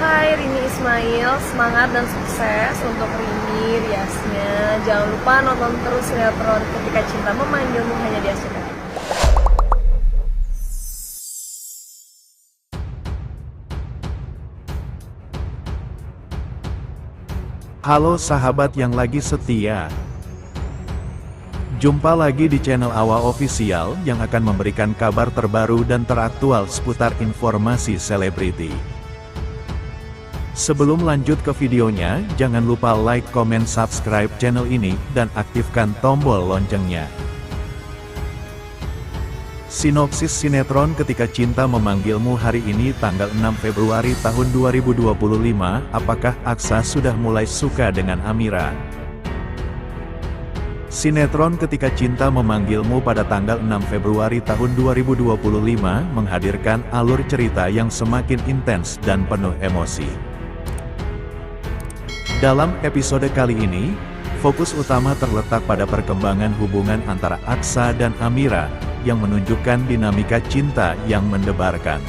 Hai Rini Ismail, semangat dan sukses untuk Rini riasnya. Jangan lupa nonton terus sinetron Ketika Cinta Memanggilmu hanya di SCTV. Halo sahabat yang lagi setia. Jumpa lagi di channel Awa Official yang akan memberikan kabar terbaru dan teraktual seputar informasi selebriti. Sebelum lanjut ke videonya, jangan lupa like, comment, subscribe channel ini, dan aktifkan tombol loncengnya. Sinopsis sinetron Ketika Cinta Memanggilmu hari ini tanggal 6 Februari tahun 2025, apakah Aksa sudah mulai suka dengan Amira? Sinetron Ketika Cinta Memanggilmu pada tanggal 6 Februari tahun 2025 menghadirkan alur cerita yang semakin intens dan penuh emosi. Dalam episode kali ini, fokus utama terletak pada perkembangan hubungan antara Aksa dan Amira, yang menunjukkan dinamika cinta yang mendebarkan.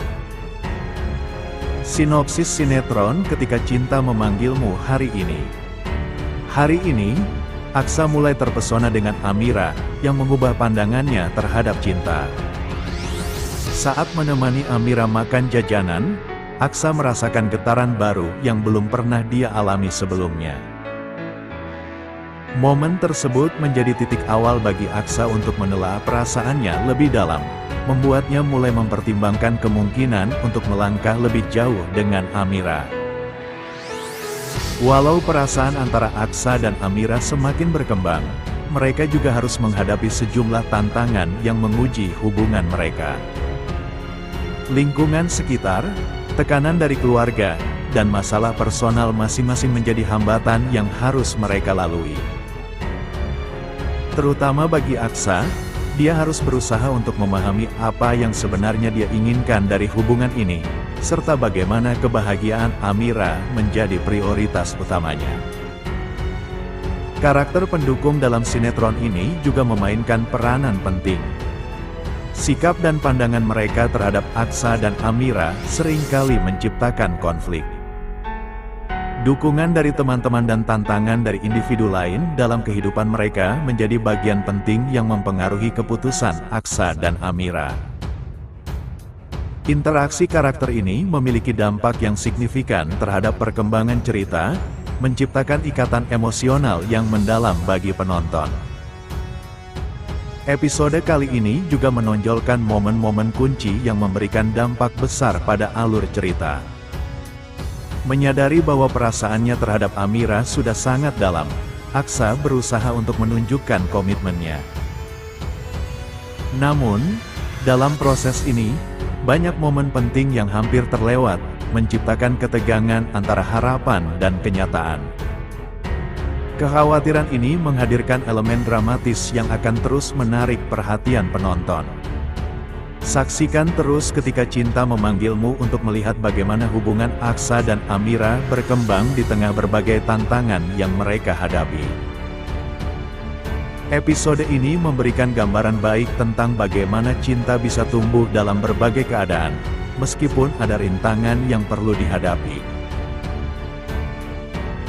Sinopsis sinetron Ketika Cinta Memanggilmu hari ini. Hari ini, Aksa mulai terpesona dengan Amira, yang mengubah pandangannya terhadap cinta. Saat menemani Amira makan jajanan, Aksa merasakan getaran baru yang belum pernah dia alami sebelumnya. Momen tersebut menjadi titik awal bagi Aksa untuk menelaah perasaannya lebih dalam, membuatnya mulai mempertimbangkan kemungkinan untuk melangkah lebih jauh dengan Amira. Walau perasaan antara Aksa dan Amira semakin berkembang, mereka juga harus menghadapi sejumlah tantangan yang menguji hubungan mereka. Lingkungan sekitar, tekanan dari keluarga, dan masalah personal masing-masing menjadi hambatan yang harus mereka lalui. Terutama bagi Aksa, dia harus berusaha untuk memahami apa yang sebenarnya dia inginkan dari hubungan ini, serta bagaimana kebahagiaan Amira menjadi prioritas utamanya. Karakter pendukung dalam sinetron ini juga memainkan peranan penting. Sikap dan pandangan mereka terhadap Aksa dan Amira seringkali menciptakan konflik. Dukungan dari teman-teman dan tantangan dari individu lain dalam kehidupan mereka menjadi bagian penting yang mempengaruhi keputusan Aksa dan Amira. Interaksi karakter ini memiliki dampak yang signifikan terhadap perkembangan cerita, menciptakan ikatan emosional yang mendalam bagi penonton. Episode kali ini juga menonjolkan momen-momen kunci yang memberikan dampak besar pada alur cerita. Menyadari bahwa perasaannya terhadap Amira sudah sangat dalam, Aksa berusaha untuk menunjukkan komitmennya. Namun, dalam proses ini, banyak momen penting yang hampir terlewat, menciptakan ketegangan antara harapan dan kenyataan. Kekhawatiran ini menghadirkan elemen dramatis yang akan terus menarik perhatian penonton. Saksikan terus Ketika Cinta Memanggilmu untuk melihat bagaimana hubungan Aksa dan Amira berkembang di tengah berbagai tantangan yang mereka hadapi. Episode ini memberikan gambaran baik tentang bagaimana cinta bisa tumbuh dalam berbagai keadaan, meskipun ada rintangan yang perlu dihadapi.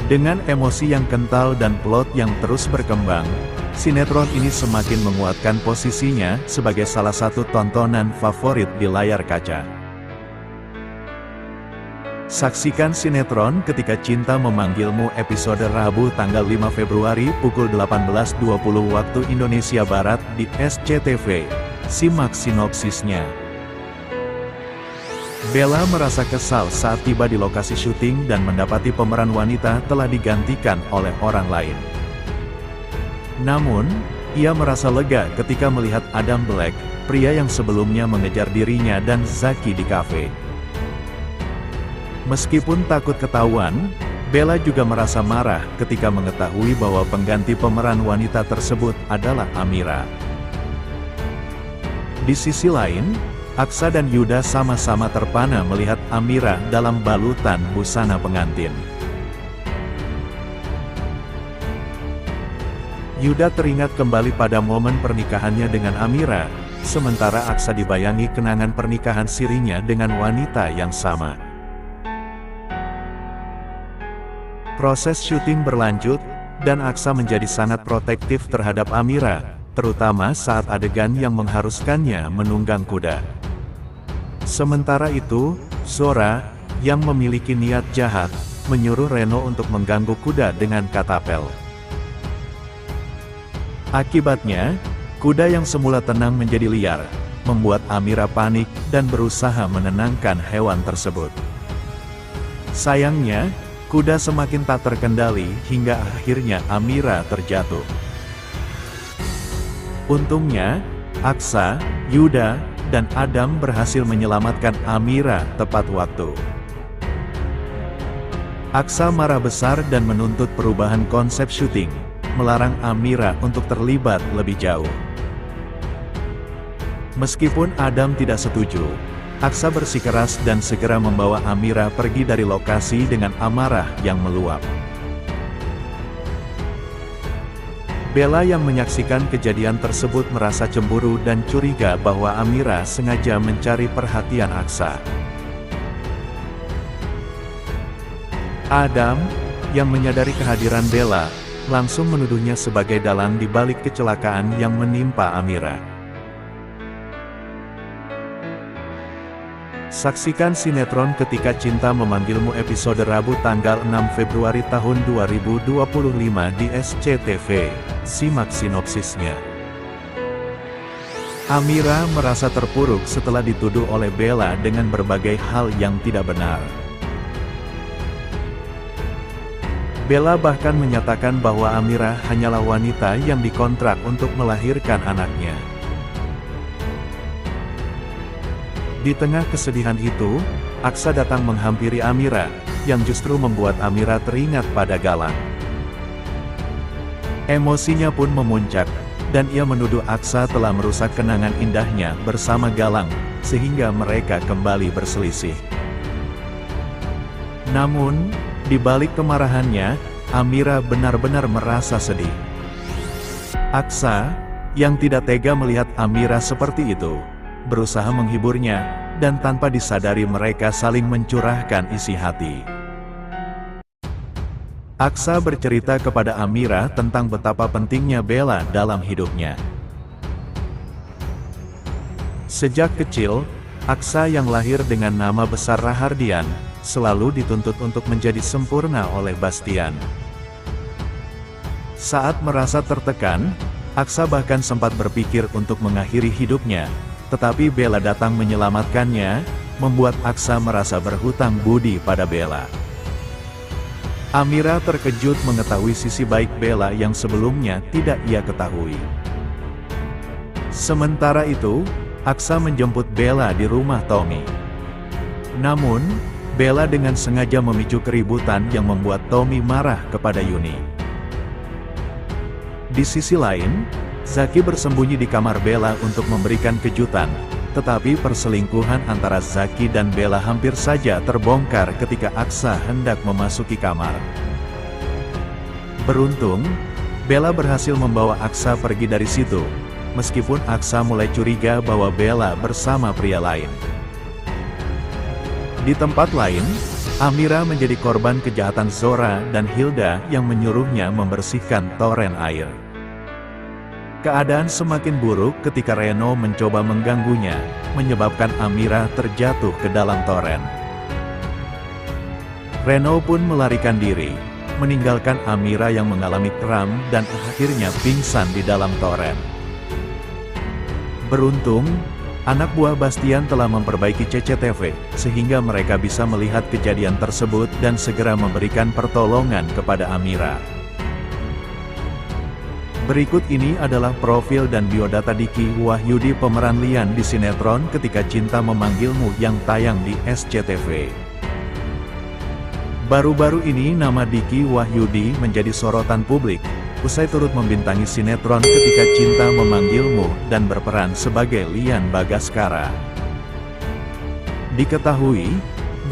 Dengan emosi yang kental dan plot yang terus berkembang, sinetron ini semakin menguatkan posisinya sebagai salah satu tontonan favorit di layar kaca. Saksikan sinetron Ketika Cinta Memanggilmu episode Rabu tanggal 5 Februari pukul 18.20 waktu Indonesia Barat di SCTV. Simak sinopsisnya. Bella merasa kesal saat tiba di lokasi syuting dan mendapati pemeran wanita telah digantikan oleh orang lain. Namun, ia merasa lega ketika melihat Adam Black, pria yang sebelumnya mengejar dirinya dan Zaki di kafe. Meskipun takut ketahuan, Bella juga merasa marah ketika mengetahui bahwa pengganti pemeran wanita tersebut adalah Amira. Di sisi lain, Aksa dan Yuda sama-sama terpana melihat Amira dalam balutan busana pengantin. Yuda teringat kembali pada momen pernikahannya dengan Amira, sementara Aksa dibayangi kenangan pernikahan sirinya dengan wanita yang sama. Proses syuting berlanjut, dan Aksa menjadi sangat protektif terhadap Amira, terutama saat adegan yang mengharuskannya menunggang kuda. Sementara itu, Zora, yang memiliki niat jahat, menyuruh Reno untuk mengganggu kuda dengan katapel. Akibatnya, kuda yang semula tenang menjadi liar, membuat Amira panik dan berusaha menenangkan hewan tersebut. Sayangnya, kuda semakin tak terkendali hingga akhirnya Amira terjatuh. Untungnya, Aksa, Yuda, dan Adam berhasil menyelamatkan Amira tepat waktu. Aksa marah besar dan menuntut perubahan konsep syuting, melarang Amira untuk terlibat lebih jauh. Meskipun Adam tidak setuju, Aksa bersikeras dan segera membawa Amira pergi dari lokasi dengan amarah yang meluap. Bella yang menyaksikan kejadian tersebut merasa cemburu dan curiga bahwa Amira sengaja mencari perhatian Aksa. Adam, yang menyadari kehadiran Bella, langsung menuduhnya sebagai dalang di balik kecelakaan yang menimpa Amira. Saksikan sinetron Ketika Cinta Memanggilmu episode Rabu tanggal 6 Februari tahun 2025 di SCTV. Simak sinopsisnya. Amira merasa terpuruk setelah dituduh oleh Bella dengan berbagai hal yang tidak benar. Bella bahkan menyatakan bahwa Amira hanyalah wanita yang dikontrak untuk melahirkan anaknya. Di tengah kesedihan itu, Aksa datang menghampiri Amira, yang justru membuat Amira teringat pada Galang. Emosinya pun memuncak, dan ia menuduh Aksa telah merusak kenangan indahnya bersama Galang, sehingga mereka kembali berselisih. Namun, di balik kemarahannya, Amira benar-benar merasa sedih. Aksa, yang tidak tega melihat Amira seperti itu, berusaha menghiburnya, dan tanpa disadari mereka saling mencurahkan isi hati. Aksa bercerita kepada Amira tentang betapa pentingnya Bella dalam hidupnya. Sejak kecil, Aksa yang lahir dengan nama besar Rahardian, selalu dituntut untuk menjadi sempurna oleh Bastian. Saat merasa tertekan, Aksa bahkan sempat berpikir untuk mengakhiri hidupnya, tetapi Bella datang menyelamatkannya, membuat Aksa merasa berhutang budi pada Bella. Amira terkejut mengetahui sisi baik Bella yang sebelumnya tidak ia ketahui. Sementara itu, Aksa menjemput Bella di rumah Tommy. Namun, Bella dengan sengaja memicu keributan yang membuat Tommy marah kepada Yuni. Di sisi lain, Zaki bersembunyi di kamar Bella untuk memberikan kejutan, tetapi perselingkuhan antara Zaki dan Bella hampir saja terbongkar ketika Aksa hendak memasuki kamar. Beruntung, Bella berhasil membawa Aksa pergi dari situ, meskipun Aksa mulai curiga bahwa Bella bersama pria lain. Di tempat lain, Amira menjadi korban kejahatan Zora dan Hilda yang menyuruhnya membersihkan toren air. Keadaan semakin buruk ketika Reno mencoba mengganggunya, menyebabkan Amira terjatuh ke dalam toren. Reno pun melarikan diri, meninggalkan Amira yang mengalami kram dan akhirnya pingsan di dalam toren. Beruntung, anak buah Bastian telah memperbaiki CCTV, sehingga mereka bisa melihat kejadian tersebut dan segera memberikan pertolongan kepada Amira. Berikut ini adalah profil dan biodata Diki Wahyudi pemeran Lian di sinetron Ketika Cinta Memanggilmu yang tayang di SCTV. Baru-baru ini nama Diki Wahyudi menjadi sorotan publik, usai turut membintangi sinetron Ketika Cinta Memanggilmu dan berperan sebagai Lian Bagaskara. Diketahui,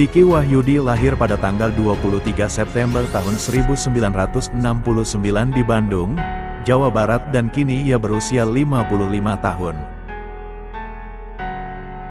Diki Wahyudi lahir pada tanggal 23 September tahun 1969 di Bandung, Jawa Barat dan kini ia berusia 55 tahun.